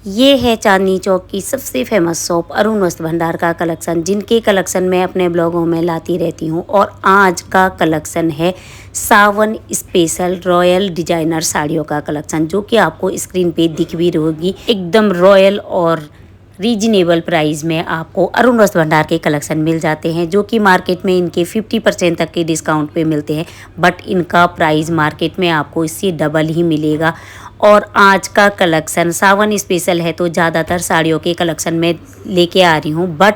ये है चांदनी चौक की सबसे फेमस शॉप अरुण वस्त्र भंडार का कलेक्शन, जिनके कलेक्शन मैं अपने ब्लॉगों में लाती रहती हूँ। और आज का कलेक्शन है सावन स्पेशल रॉयल डिजाइनर साड़ियों का कलेक्शन, जो कि आपको स्क्रीन पे दिख भी रही। एकदम रॉयल और रीजनेबल प्राइस में आपको अरुण वस्त्र भंडार के कलेक्शन मिल जाते हैं, जो कि मार्केट में इनके 50% तक के डिस्काउंट पे मिलते हैं। बट इनका प्राइस मार्केट में आपको इससे डबल ही मिलेगा। और आज का कलेक्शन सावन स्पेशल है, तो ज़्यादातर साड़ियों के कलेक्शन में लेके आ रही हूँ, बट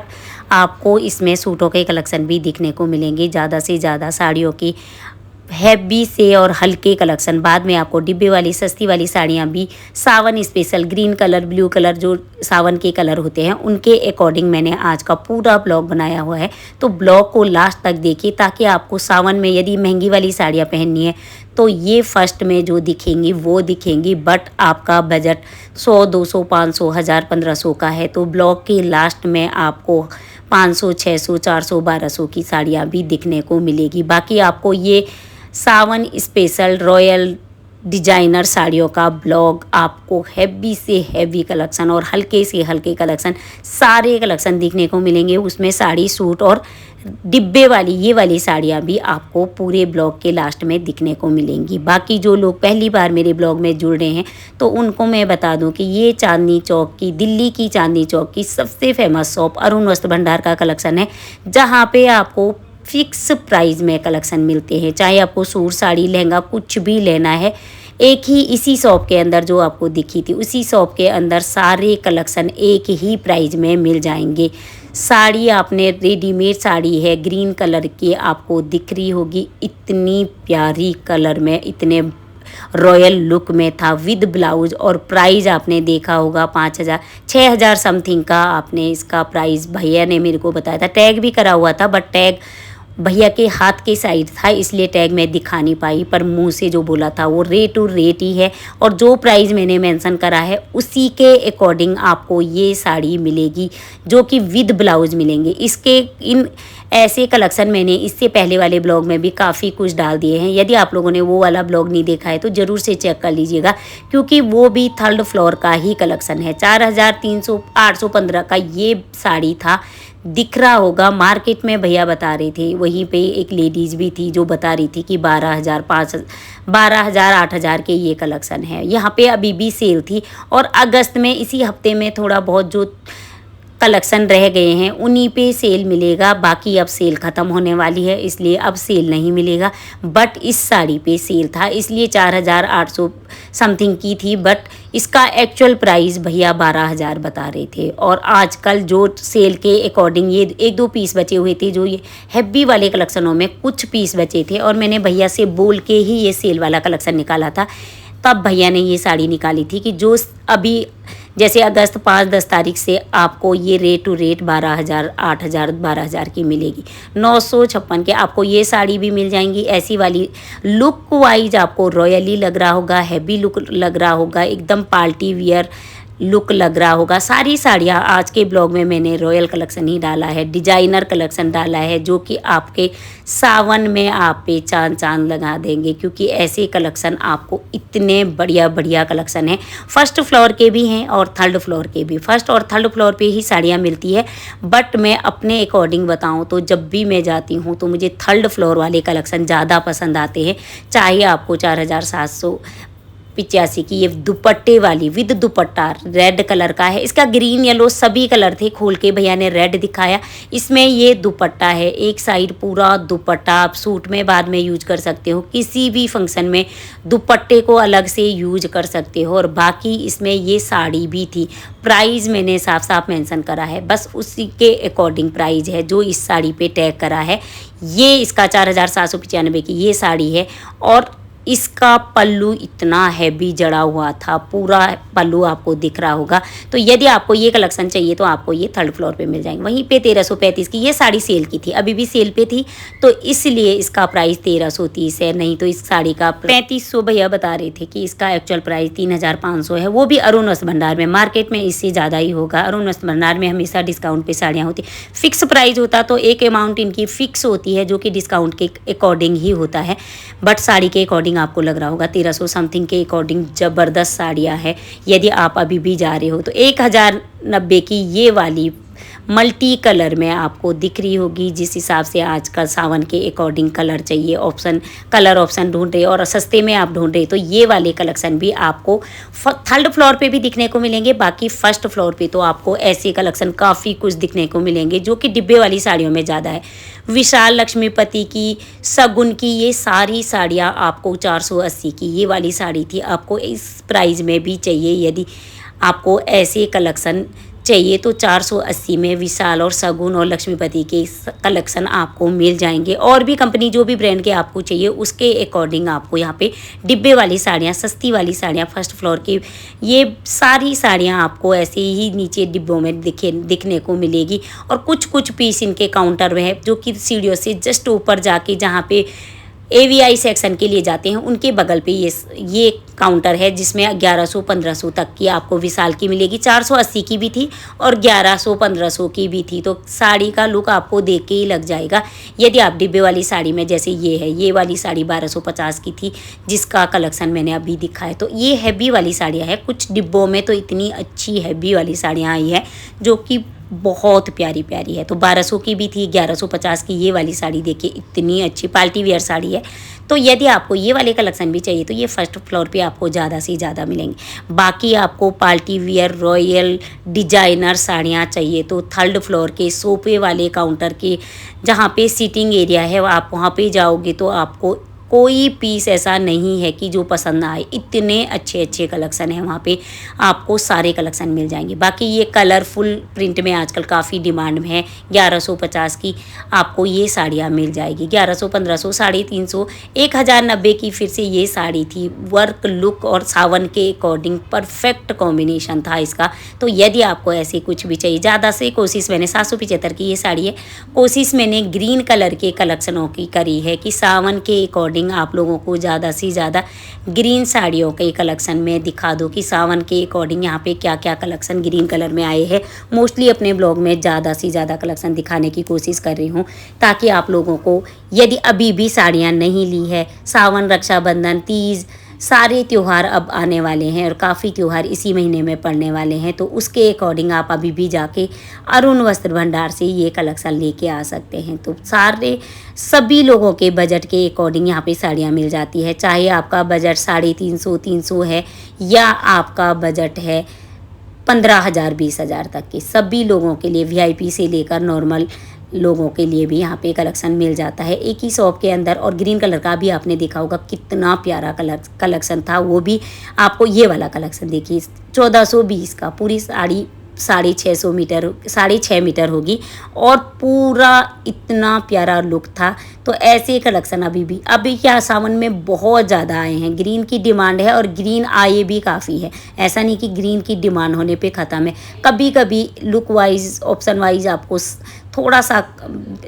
आपको इसमें सूटों के कलेक्शन भी दिखने को मिलेंगे। ज़्यादा से ज़्यादा साड़ियों की हैवी से और हल्के कलेक्शन, बाद में आपको डिब्बे वाली सस्ती वाली साड़ियाँ भी Sawan special green colour, blue colour, जो सावन के कलर होते हैं उनके अकॉर्डिंग मैंने आज का पूरा ब्लॉग बनाया हुआ है। तो ब्लॉग को लास्ट तक देखिए, ताकि आपको सावन में यदि महंगी वाली साड़ियाँ पहननी है तो ये फर्स्ट में जो दिखेंगी वो दिखेंगी। बट आपका बजट 100, 200, 500, 1000, 1500 का है, तो ब्लॉग के लास्ट में आपको 500, 600, 400, 1200 की साड़ियाँ भी दिखने को मिलेगी। बाकी आपको ये सावन स्पेशल रॉयल डिजाइनर साड़ियों का ब्लॉग आपको हैवी से हैवी कलेक्शन और हल्के से हल्के कलेक्शन, सारे कलेक्शन दिखने को मिलेंगे। उसमें साड़ी, सूट और डिब्बे वाली ये वाली साड़ियाँ भी आपको पूरे ब्लॉग के लास्ट में दिखने को मिलेंगी। बाकी जो लोग पहली बार मेरे ब्लॉग में जुड़ रहे हैं, तो उनको मैं बता दूं कि ये चांदनी चौक की, दिल्ली की चांदनी चौक की सबसे फेमस शॉप अरुण वस्त्र भंडार का कलेक्शन है, जहाँ पे आपको फिक्स प्राइस में कलेक्शन मिलते हैं। चाहे आपको सूट, साड़ी, लहंगा कुछ भी लेना है, एक ही इसी शॉप के अंदर जो आपको दिखी थी उसी शॉप के अंदर सारे कलेक्शन एक ही प्राइस में मिल जाएंगे। साड़ी आपने रेडीमेड साड़ी है, ग्रीन कलर की आपको दिख रही होगी, इतनी प्यारी कलर में, इतने रॉयल लुक में था विद ब्लाउज। और प्राइस आपने देखा होगा 5000, 6000 समथिंग का आपने इसका प्राइस भैया ने मेरे को बताया था। टैग भी करा हुआ था, बट टैग भैया के हाथ के साइड था, इसलिए टैग मैं दिखा नहीं पाई, पर मुंह से जो बोला था वो रेट टू रेट ही है। और जो प्राइस मैंने मेंशन करा है उसी के अकॉर्डिंग आपको ये साड़ी मिलेगी, जो कि विद ब्लाउज मिलेंगे। इसके इन ऐसे कलेक्शन मैंने इससे पहले वाले ब्लॉग में भी काफ़ी कुछ डाल दिए हैं। यदि आप लोगों ने वो वाला ब्लॉग नहीं देखा है तो ज़रूर से चेक कर लीजिएगा, क्योंकि वो भी थर्ड फ्लोर का ही कलेक्शन है। 4300, 815 का ये साड़ी था, दिख रहा होगा। मार्केट में भैया बता रहे थे, वहीं पे एक लेडीज़ भी थी जो बता रही थी कि 12,000, 12,000, 8,000 के ये कलेक्शन है। यहाँ पे अभी भी सेल थी, और अगस्त में इसी हफ्ते में थोड़ा बहुत जो कलेक्शन रह गए हैं उन्हीं पे सेल मिलेगा। बाकी अब सेल ख़त्म होने वाली है, इसलिए अब सेल नहीं मिलेगा। बट इस साड़ी पे सेल था, इसलिए 4800 समथिंग की थी, बट इसका एक्चुअल प्राइस भैया 12,000 बता रहे थे। और आजकल जो सेल के अकॉर्डिंग ये 1-2 पीस बचे हुए थे, जो ये हैवी वाले कलेक्शनों में कुछ पीस बचे थे, और मैंने भैया से बोल के ही ये सेल वाला कलेक्शन निकाला था। तब भैया ने ये साड़ी निकाली थी कि जो अभी जैसे अगस्त 5-10 तारीख से आपको ये रेट टू रेट 12,000, 8,000, 12,000 की मिलेगी। 956 के आपको ये साड़ी भी मिल जाएंगी। ऐसी वाली लुक वाइज आपको रॉयली लग रहा होगा, हैवी लुक लग रहा होगा, एकदम पार्टी वियर लुक लग रहा होगा। सारी साड़ियाँ आज के ब्लॉग में मैंने रॉयल कलेक्शन ही डाला है, डिजाइनर कलेक्शन डाला है, जो कि आपके सावन में आप पे चांद चांद लगा देंगे, क्योंकि ऐसे कलेक्शन आपको इतने बढ़िया बढ़िया कलेक्शन है। फर्स्ट फ्लोर के भी हैं और थर्ड फ्लोर के भी। फर्स्ट और थर्ड फ्लोर पे ही साड़ियाँ मिलती है, बट मैं अपने अकॉर्डिंग बताऊँ तो जब भी मैं जाती हूँ तो मुझे थर्ड फ्लोर वाले कलेक्शन ज़्यादा पसंद आते हैं। चाहे आपको 4785 की ये दुपट्टे वाली विद दुपट्टा रेड कलर का है, इसका ग्रीन येलो सभी कलर थे, खोल के भैया ने रेड दिखाया। इसमें ये दुपट्टा है, एक साइड पूरा दुपट्टा, आप सूट में बाद में यूज कर सकते हो, किसी भी फंक्शन में दुपट्टे को अलग से यूज कर सकते हो। और बाकी इसमें ये साड़ी भी थी, प्राइस मैंने साफ साफ मेंशन करा है, बस उसी के अकॉर्डिंग प्राइस है जो इस साड़ी पे टैग करा है। ये इसका 4795 की ये साड़ी है, और इसका पल्लू इतना हैवी जड़ा हुआ था, पूरा पल्लू आपको दिख रहा होगा। तो यदि आपको ये कलेक्शन चाहिए तो आपको ये थर्ड फ्लोर पे मिल जाएंगे। वहीं पे 1335 की ये साड़ी सेल की थी, अभी भी सेल पे थी, तो इसलिए इसका प्राइस 1330 है। नहीं तो इस साड़ी का 3500 भैया बता रहे थे कि इसका एक्चुअल प्राइस 3500 है। वो भी अरुण वस्त्र भंडार में, मार्केट में इससे ज़्यादा ही होगा। अरुण वस्त्र भंडार में हमेशा डिस्काउंट पे साड़ियाँ होती, फिक्स प्राइस होता तो एक अमाउंट इनकी फिक्स होती है, जो कि डिस्काउंट के अकॉर्डिंग ही होता है, बट साड़ी के अकॉर्डिंग आपको लग रहा होगा 1300 समथिंग के अकॉर्डिंग ज़बरदस्त साड़ियाँ हैं। यदि आप अभी भी जा रहे हो तो 1090 की ये वाली मल्टी कलर में आपको दिख रही होगी। जिस हिसाब से आजकल सावन के अकॉर्डिंग कलर चाहिए, कलर ऑप्शन ढूंढ रहे और सस्ते में आप ढूंढ रहे, तो ये वाले कलेक्शन भी आपको थर्ड फ्लोर पे भी दिखने को मिलेंगे। बाकी फर्स्ट फ्लोर पे तो आपको ऐसे कलेक्शन काफ़ी कुछ दिखने को मिलेंगे जो कि डिब्बे वाली साड़ियों में ज़्यादा है। विशाल लक्ष्मीपति की, शगुन की, ये सारी साड़ियाँ आपको 480 की ये वाली साड़ी थी, आपको इस प्राइस में भी चाहिए। यदि आपको ऐसे कलेक्शन चाहिए तो 480 में विशाल और शगुन और लक्ष्मीपति के कलेक्शन आपको मिल जाएंगे। और भी कंपनी जो भी ब्रांड के आपको चाहिए उसके अकॉर्डिंग आपको यहाँ पे डिब्बे वाली साड़ियाँ, सस्ती वाली साड़ियाँ, फर्स्ट फ्लोर की ये सारी साड़ियाँ आपको ऐसे ही नीचे डिब्बों में दिखने को मिलेगी। और कुछ कुछ पीस इनके काउंटर में है जो कि सीढ़ियों से जस्ट ऊपर जाके जहाँ पे AVI सेक्शन के लिए जाते हैं उनके बगल पे ये काउंटर है जिसमें 1100-1500 तक की आपको विशाल की मिलेगी। 480 की भी थी और 1100-1500 की भी थी। तो साड़ी का लुक आपको देख के ही लग जाएगा। यदि आप डिब्बे वाली साड़ी में, जैसे ये है, ये वाली साड़ी 1250 की थी जिसका कलेक्शन मैंने अभी दिखाया। तो ये हैवी वाली साड़ियाँ हैं। कुछ डिब्बों में तो इतनी अच्छी हैवी वाली साड़ियाँ आई है जो कि बहुत प्यारी प्यारी है। तो 1200 की भी थी, 1150 की ये वाली साड़ी देखिए इतनी अच्छी पार्टी वेयर साड़ी है। तो यदि आपको ये वाले कलेक्शन भी चाहिए तो ये फर्स्ट फ्लोर पे आपको ज़्यादा से ज़्यादा मिलेंगे। बाकी आपको पार्टी वेयर रॉयल डिजाइनर साड़ियाँ चाहिए तो थर्ड फ्लोर के सोफे वाले काउंटर के जहाँ पे सीटिंग एरिया है आप वहाँ पे जाओगे तो आपको कोई पीस ऐसा नहीं है कि जो पसंद ना आए। इतने अच्छे अच्छे कलेक्शन है वहाँ पे, आपको सारे कलेक्शन मिल जाएंगे। बाकी ये कलरफुल प्रिंट में आजकल काफ़ी डिमांड में है। 1150 की आपको ये साड़ियाँ मिल जाएगी। 1100, 1500, 350, 1090 की फिर से ये साड़ी थी। वर्क लुक और सावन के अकॉर्डिंग परफेक्ट कॉम्बिनेशन था इसका। तो यदि आपको ऐसे कुछ भी चाहिए, ज़्यादा से कोशिश मैंने 775 की ये साड़ी है, कोशिश मैंने ग्रीन कलर के कलेक्शनों की करी है कि सावन के अकॉर्डिंग आप लोगों को ज़्यादा से ज़्यादा ग्रीन साड़ियों के कलेक्शन में दिखा दो कि सावन के अकॉर्डिंग यहाँ पे क्या क्या कलेक्शन ग्रीन कलर में आए हैं। मोस्टली अपने ब्लॉग में ज़्यादा से ज़्यादा कलेक्शन दिखाने की कोशिश कर रही हूँ ताकि आप लोगों को, यदि अभी भी साड़ियाँ नहीं ली है, सावन, रक्षाबंधन, तीज, सारे त्यौहार अब आने वाले हैं और काफ़ी त्यौहार इसी महीने में पड़ने वाले हैं, तो उसके अकॉर्डिंग आप अभी भी जाके अरुण वस्त्र भंडार से ये कलेक्शन लेके आ सकते हैं। तो सभी लोगों के बजट के अकॉर्डिंग यहाँ पे साड़ियाँ मिल जाती है। चाहे आपका बजट 350 है या आपका बजट है 15,000 20,000 तक के, सभी लोगों के लिए VIP से लेकर नॉर्मल लोगों के लिए भी यहाँ पे कलेक्शन मिल जाता है एक ही शॉप के अंदर। और ग्रीन कलर का भी आपने देखा होगा कितना प्यारा कलेक्शन था, वो भी आपको ये वाला कलेक्शन देखिए 1420 का, पूरी साड़ी 650 मीटर, 6.5 मीटर होगी और पूरा इतना प्यारा लुक था। तो ऐसे कलेक्शन अभी क्या सावन में बहुत ज़्यादा आए हैं। ग्रीन की डिमांड है और ग्रीन आए भी काफ़ी है, ऐसा नहीं कि ग्रीन की डिमांड होने पे ख़त्म है। कभी कभी लुक वाइज, ऑप्शन वाइज आपको थोड़ा सा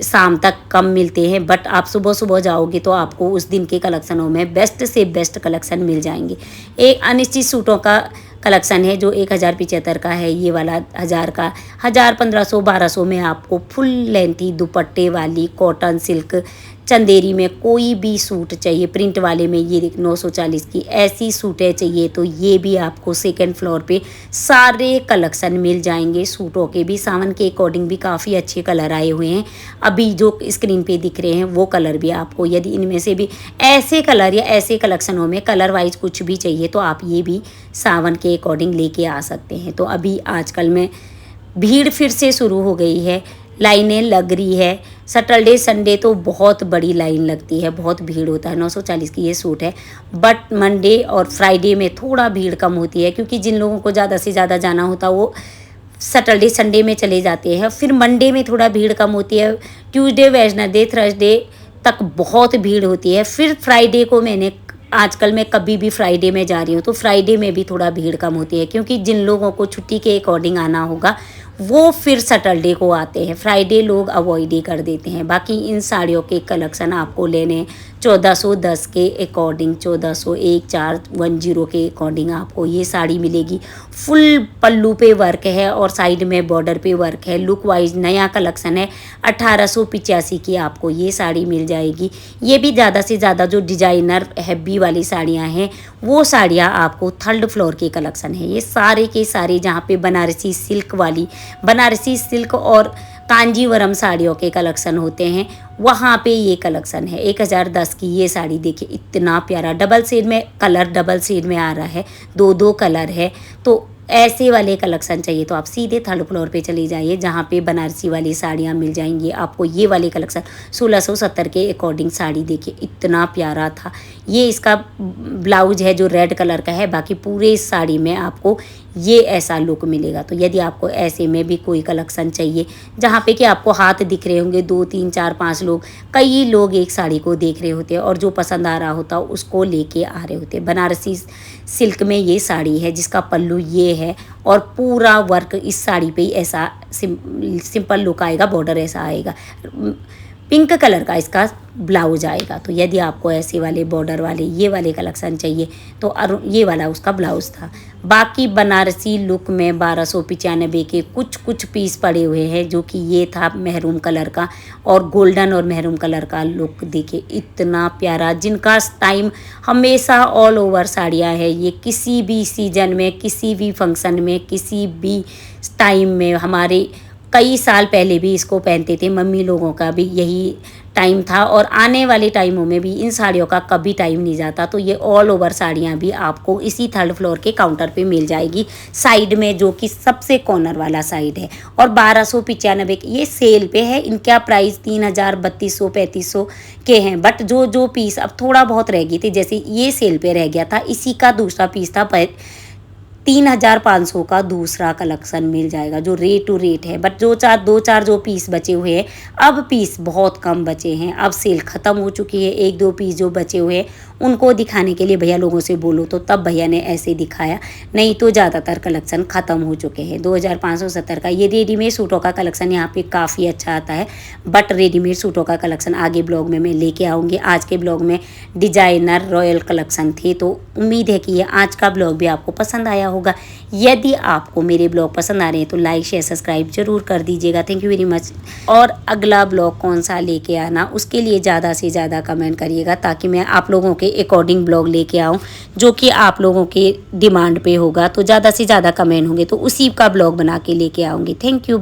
शाम तक कम मिलते हैं, बट आप सुबह सुबह जाओगे तो आपको उस दिन के कलेक्शनों में बेस्ट से बेस्ट कलेक्शन मिल जाएंगे। एक अनिश्चित सूटों का कलेक्शन है जो 1075 का है, ये वाला 1000 का, 1000, 1500, 1200 में आपको फुल लेंथी दुपट्टे वाली कॉटन सिल्क चंदेरी में कोई भी सूट चाहिए, प्रिंट वाले में ये 940 की ऐसी सूटें चाहिए तो ये भी आपको सेकंड फ्लोर पे सारे कलेक्शन मिल जाएंगे। सूटों के भी सावन के अकॉर्डिंग भी काफ़ी अच्छे कलर आए हुए हैं, अभी जो स्क्रीन पे दिख रहे हैं वो कलर भी आपको, यदि इनमें से भी ऐसे कलर या ऐसे कलेक्शनों में कलर वाइज कुछ भी चाहिए तो आप ये भी सावन के अकॉर्डिंग लेके आ सकते हैं। तो अभी आजकल में भीड़ फिर से शुरू हो गई है, लाइनें लग रही है। सैटरडे संडे तो बहुत बड़ी लाइन लगती है, बहुत भीड़ होता है। 940 की ये सूट है, बट मंडे और फ्राइडे में थोड़ा भीड़ कम होती है क्योंकि जिन लोगों को ज़्यादा से ज़्यादा जाना होता है वो सैटरडे संडे में चले जाते हैं। फिर मंडे में थोड़ा भीड़ कम होती है, ट्यूसडे, वेडनेसडे, थर्सडे तक बहुत भीड़ होती है। फिर फ्राइडे को आजकल मैं कभी भी फ्राइडे में जा रही हूँ तो फ्राइडे में भी थोड़ा भीड़ कम होती है क्योंकि जिन लोगों को छुट्टी के अकॉर्डिंग आना होगा वो फिर सैटरडे को आते हैं, फ्राइडे लोग अवॉइड ही कर देते हैं। बाकी इन साड़ियों के कलेक्शन आपको लेने 1410 के अकॉर्डिंग, 1401,410 के अकॉर्डिंग आपको ये साड़ी मिलेगी। फुल पल्लू पे वर्क है और साइड में बॉर्डर पे वर्क है। लुक वाइज नया कलेक्शन है। 1885 की आपको ये साड़ी मिल जाएगी। ये भी ज़्यादा से ज़्यादा जो डिजाइनर हैवी वाली साड़ियाँ हैं वो साड़ियाँ आपको थर्ड फ्लोर के कलेक्शन है। ये सारे के सारे जहाँ पे बनारसी सिल्क वाली, बनारसी सिल्क और कांजीवरम साड़ियों के कलेक्शन होते हैं, वहाँ पे ये कलेक्शन है। 1010 की ये साड़ी देखिए, इतना प्यारा डबल शेड में कलर, डबल शेड में आ रहा है, दो दो कलर है। तो ऐसे वाले कलेक्शन चाहिए तो आप सीधे थर्ड फ्लोर पे चले जाइए जहाँ पे बनारसी वाली साड़ियाँ मिल जाएंगी आपको। ये वाले कलेक्शन 1670 के अकॉर्डिंग साड़ी देखिए, इतना प्यारा था। ये इसका ब्लाउज है जो रेड कलर का है, बाकी पूरे इस साड़ी में आपको ये ऐसा लुक मिलेगा। तो यदि आपको ऐसे में भी कोई कलेक्शन चाहिए जहाँ पे कि आपको हाथ दिख रहे होंगे, 2 3 4 5 लोग, कई लोग एक साड़ी को देख रहे होते हैं और जो पसंद आ रहा होता है उसको लेके आ रहे होते हैं। बनारसी सिल्क में ये साड़ी है जिसका पल्लू ये है और पूरा वर्क इस साड़ी पे ही ऐसा सिंपल लुक आएगा, बॉर्डर ऐसा आएगा। पिंक कलर का इसका ब्लाउज आएगा। तो यदि आपको ऐसे वाले बॉर्डर वाले ये वाले कलेक्शन चाहिए तो ये वाला उसका ब्लाउज था। बाकी बनारसी लुक में 1295 के कुछ पीस पड़े हुए हैं, जो कि ये था मेहरून कलर का और गोल्डन और मेहरून कलर का लुक देखिए, इतना प्यारा। जिनका टाइम हमेशा ऑल ओवर साड़ियाँ है, ये किसी भी सीजन में, किसी भी फंक्शन में, किसी भी टाइम में, हमारे कई साल पहले भी इसको पहनते थे। मम्मी लोगों का भी यही टाइम था और आने वाले टाइमों में भी इन साड़ियों का कभी टाइम नहीं जाता। तो ये ऑल ओवर साड़ियाँ भी आपको इसी थर्ड फ्लोर के काउंटर पे मिल जाएगी, साइड में, जो कि सबसे कॉर्नर वाला साइड है। और 1295 ये सेल पे है। इनका प्राइस 3000, 3200, 3500 के हैं। बट जो पीस अब थोड़ा बहुत रह गई थी, जैसे ये सेल पे रह गया था, इसी का दूसरा पीस था 3500 का दूसरा कलेक्शन मिल जाएगा, जो रेट टू रेट है। बट दो चार जो पीस बचे हुए हैं, अब पीस बहुत कम बचे हैं, अब सेल ख़त्म हो चुकी है। 1-2 पीस जो बचे हुए हैं उनको दिखाने के लिए भैया लोगों से बोलो तो तब भैया ने ऐसे दिखाया, नहीं तो ज़्यादातर कलेक्शन ख़त्म हो चुके हैं। 2570 का ये रेडीमेड सूटों का कलेक्शन यहाँ पे काफ़ी अच्छा आता है। बट रेडीमेड सूटों का कलेक्शन आगे ब्लॉग में मैं लेके आऊँगी। आज के ब्लॉग में डिजाइनर रॉयल कलेक्शन थे। तो उम्मीद है कि ये आज का ब्लॉग भी आपको पसंद आया होगा। यदि आपको मेरे ब्लॉग पसंद आ रहे हैं तो लाइक शेयर सब्सक्राइब जरूर कर दीजिएगा। Thank you very much. और अगला ब्लॉग कौन सा लेके आना, उसके लिए ज़्यादा से ज़्यादा कमेंट करिएगा, ताकि मैं आप लोगों के अकॉर्डिंग ब्लॉग लेके आऊँ, जो कि आप लोगों के डिमांड पे होगा। तो ज़्यादा से ज़्यादा कमेंट होंगे तो उसी का ब्लॉग बना के लेके आऊँगी। Thank you.